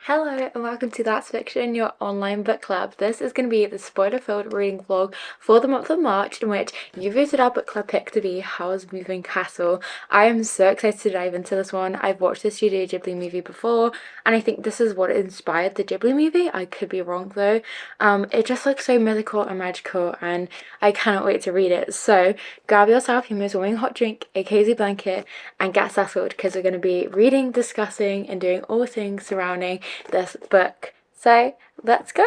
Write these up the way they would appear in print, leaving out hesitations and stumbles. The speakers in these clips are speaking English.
Hello and welcome to That's Fiction, your online book club. This is going to be the spoiler-filled reading vlog for the month of March, in which you voted our book club pick to be Howl's Moving Castle. I am so excited to dive into this one. I've watched the Studio Ghibli movie before, and I think this is what inspired the Ghibli movie. I could be wrong though. It just looks so mythical and magical, and I cannot wait to read it. So grab yourself your most warming hot drink, a cozy blanket, and get settled because we're going to be reading, discussing, and doing all things surrounding this book. So let's go.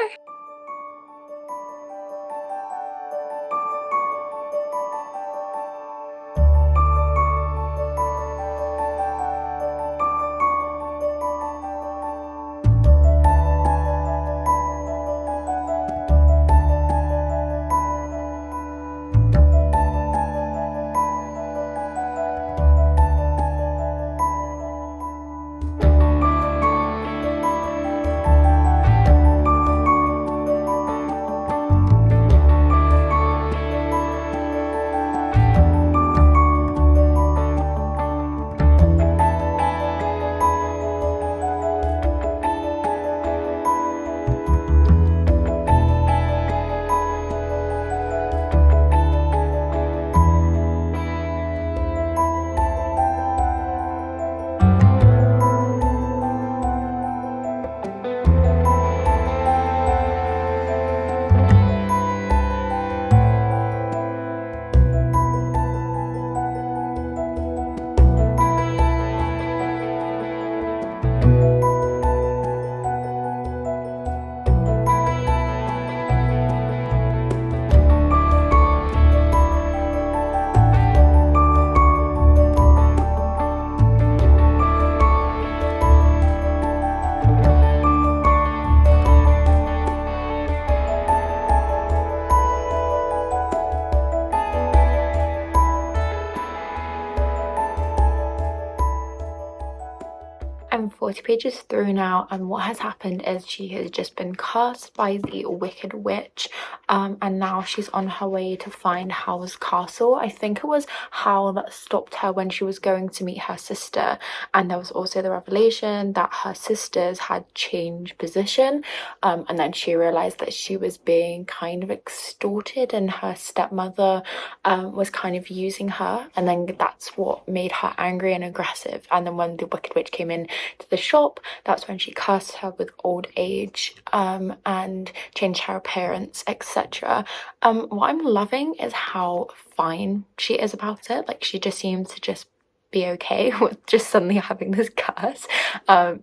I'm 40 pages through now, and what has happened is she has just been cursed by the Wicked Witch, and now she's on her way to find Howl's castle. I think it was Howl that stopped her when she was going to meet her sister, and there was also the revelation that her sisters had changed position, and then she realized that she was being kind of extorted and her stepmother was kind of using her, and then that's what made her angry and aggressive. And then when the Wicked Witch came in to the shop, that's when she cursed her with old age and changed her appearance, etc. What I'm loving is how fine she is about it. Like, she just seems to just be okay with just suddenly having this curse.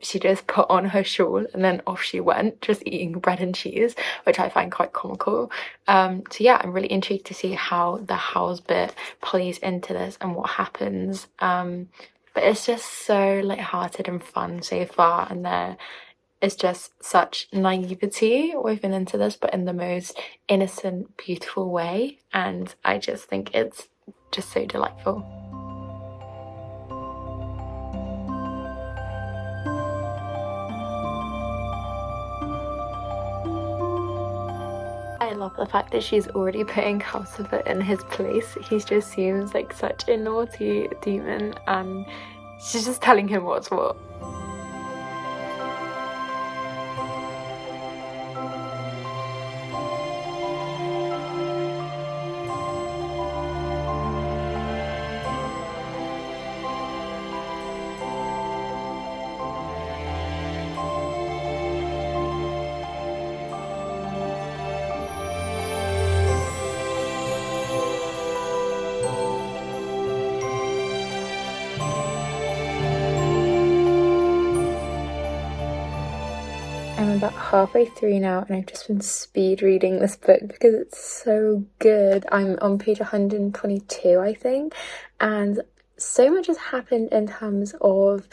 She just put on her shawl and then off she went, just eating bread and cheese, which I find quite comical. So yeah, I'm really intrigued to see how the Howl's bit plays into this and what happens. But it's just so lighthearted and fun so far, and there is just such naivety woven into this, but in the most innocent, beautiful way, and I just think it's just so delightful. I love the fact that she's already putting Calcifer in his place. He just seems like such a naughty demon, and she's just telling him what's what. I'm about halfway through now, and I've just been speed reading this book because it's so good. I'm on page 122, I think, and so much has happened in terms of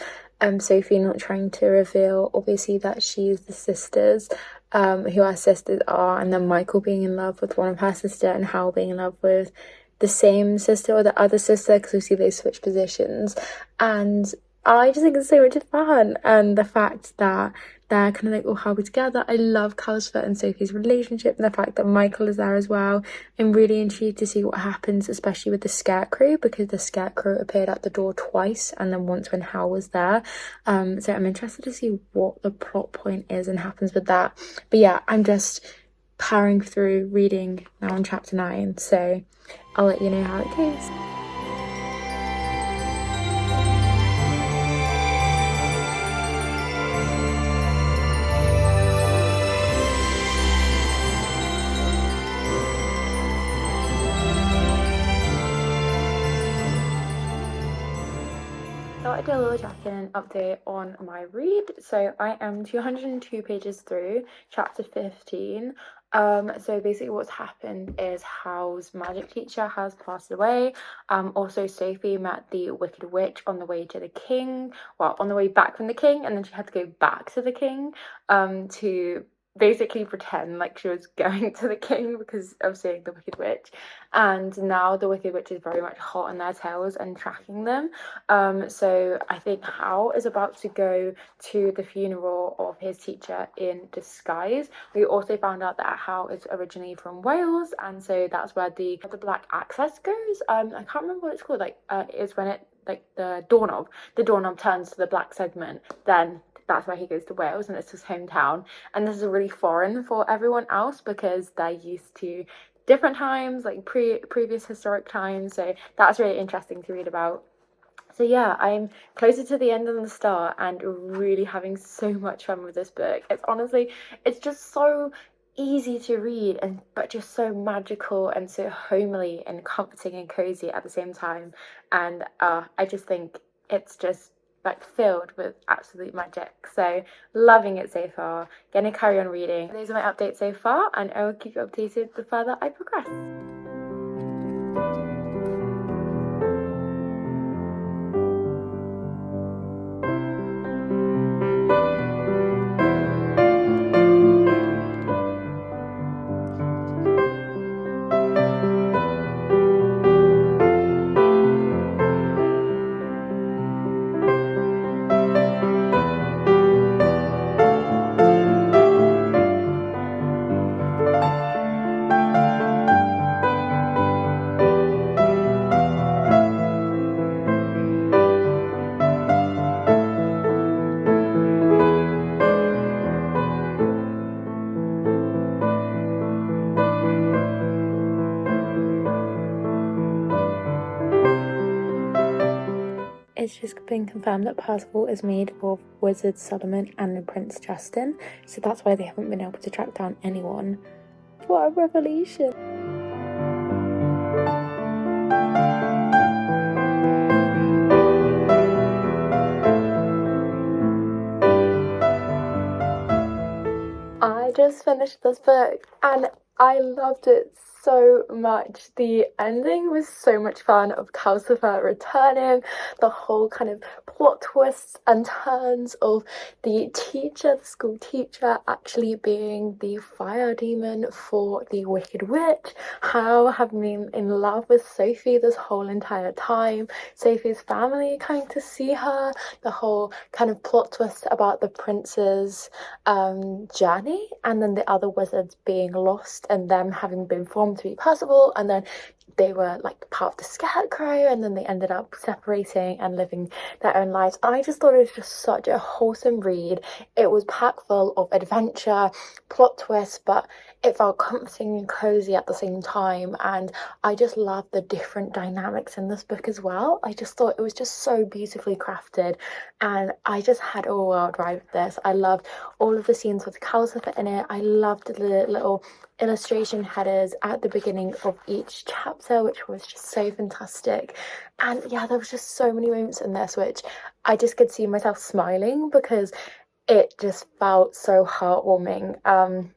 Sophie not trying to reveal, obviously, that she's the sisters, who our sisters are, and then Michael being in love with one of her sister and Howl being in love with the same sister or the other sister, because we see they switch positions. And I just think it's so much fun, and the fact that they're kind of like all happy together. I love Calcifer and Sophie's relationship, and the fact that Michael is there as well. I'm really intrigued to see what happens, especially with the Scarecrow, because the Scarecrow appeared at the door twice, and then once when Howl was there. So I'm interested to see what the plot point is and happens with that. But yeah, I'm just powering through reading now on chapter 9, so I'll let you know how it goes. I did a little check-in update on my read. So I am 202 pages through chapter 15. So basically what's happened is Howl's magic teacher has passed away. Also Sophie met the Wicked Witch on the way to the king, well, on the way back from the king, and then she had to go back to the king to basically pretend like she was going to the king because of seeing the Wicked Witch. And now the Wicked Witch is very much hot on their tails and tracking them. So I think Howl is about to go to the funeral of his teacher in disguise. We also found out that Howl is originally from Wales, and so that's where the black access goes. I can't remember what it's called. Like it's when it, like, the doorknob turns to the black segment, then that's where he goes to Wales, and it's his hometown. And this is really foreign for everyone else because they're used to different times, like previous historic times. So that's really interesting to read about. So yeah, I'm closer to the end than the start and really having so much fun with this book. It's just so easy to read, and but just so magical and so homely and comforting and cozy at the same time. And I just think it's just like filled with absolute magic. So loving it so far. Gonna carry on reading. Those are my updates so far, and I will keep you updated the further I progress. It's just been confirmed that Percival is made of Wizard Solomon and Prince Justin, so that's why they haven't been able to track down anyone. What a revelation! I just finished this book and I loved it so much. The ending was so much fun, of Calcifer returning, the whole kind of plot twists and turns of the school teacher, actually being the fire demon for the Wicked Witch, How having been in love with Sophie this whole entire time, Sophie's family coming to see her, the whole kind of plot twist about the prince's journey, and then the other wizards being lost and them having been formed to be Percival, and then they were like part of the Scarecrow, and then they ended up separating and living their own lives. I just thought it was just such a wholesome read. It was packed full of adventure, plot twists, but it felt comforting and cozy at the same time, and I just loved the different dynamics in this book as well. I just thought it was just so beautifully crafted, and I just had a world ride with this. I loved all of the scenes with Calcifer in it. I loved the little illustration headers at the beginning of each chapter, which was just so fantastic. And yeah, there was just so many moments in this which I just could see myself smiling because it just felt so heartwarming.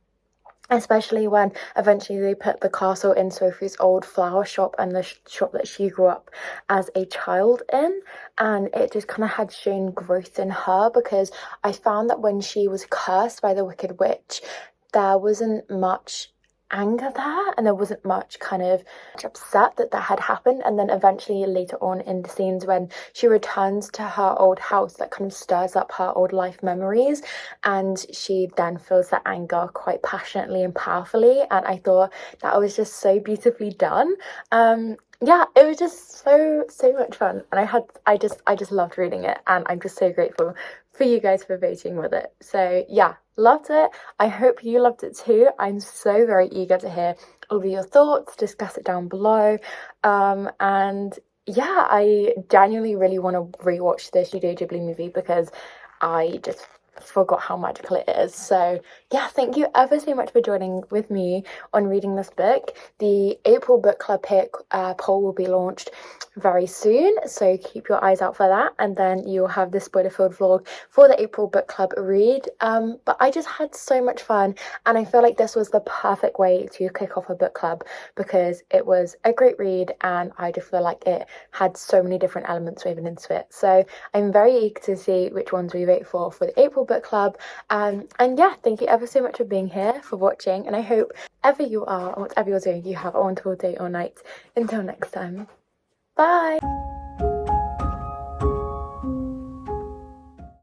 Especially when eventually they put the castle in Sophie's old flower shop and the shop that she grew up as a child in, and it just kind of had shown growth in her, because I found that when she was cursed by the Wicked Witch, there wasn't much anger there, and there wasn't much kind of upset that had happened. And then eventually later on in the scenes when she returns to her old house, that kind of stirs up her old life memories, and she then feels that anger quite passionately and powerfully, and I thought that was just so beautifully done. Yeah, it was just so much fun, and I just loved reading it, and I'm just so grateful for you guys for voting with it. So yeah, loved it. I hope you loved it too. I'm so very eager to hear all of your thoughts. Discuss it down below. And yeah, I genuinely really want to rewatch the Studio Ghibli movie because I just forgot how magical it is. So yeah, thank you ever so much for joining with me on reading this book. The April book club pick poll will be launched very soon, so keep your eyes out for that, and then you'll have the spoiler filled vlog for the April book club read. But I just had so much fun, and I feel like this was the perfect way to kick off a book club because it was a great read, and I just feel like it had so many different elements woven into it. So I'm very eager to see which ones we vote for the April book club. And yeah, thank you ever so much for being here, for watching, and I hope wherever you are or whatever you're doing, you have a wonderful day or night. Until next time. Bye!